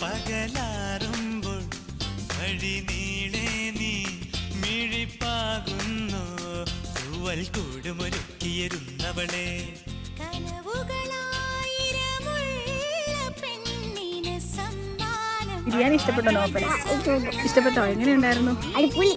പകലാറുമ്പോൾ വഴി നീളെ നീ മിഴിപ്പാകുന്നു തൂവൽ കൂടുമൊരുക്കിയിരുന്നവളെ ബിരിയാണി ഇഷ്ടപ്പെട്ടോ? നോപ്പല ഇഷ്ടപ്പെട്ടോ? എങ്ങനെയുണ്ടായിരുന്നു? അടിപൊളി.